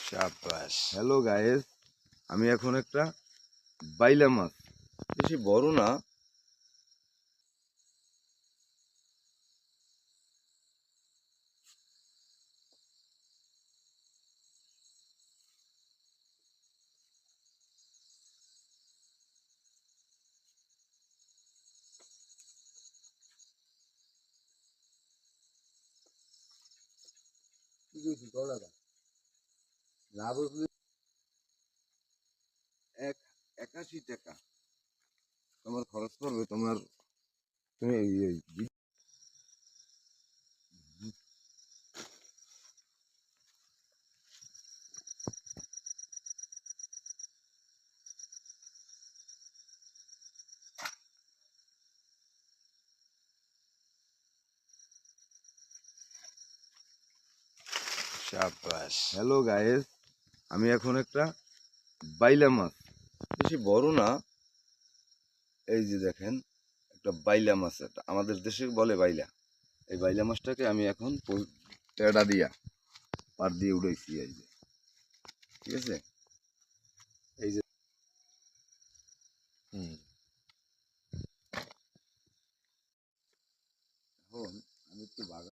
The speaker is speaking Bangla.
শাবাশ। হ্যালো গাইস, আমি এখন একটা বাইলা মাছ, বেশি বড় না, না বুঝলি 81 টাকা তোমার খরচ পড়বে। তুমি শাবাশ। হ্যালো গাইস, আমি এখন একটা বাইলা মাছ, বেশি বড় না, এই যে দেখেন একটা বাইলা মাছ, এটা আমাদের দেশে বলে বাইলা। এই বাইলা মাছটাকে আমি এখন টেডা দিয়া পার দিয়ে উড়াইছি, এই যে, ঠিক আছে।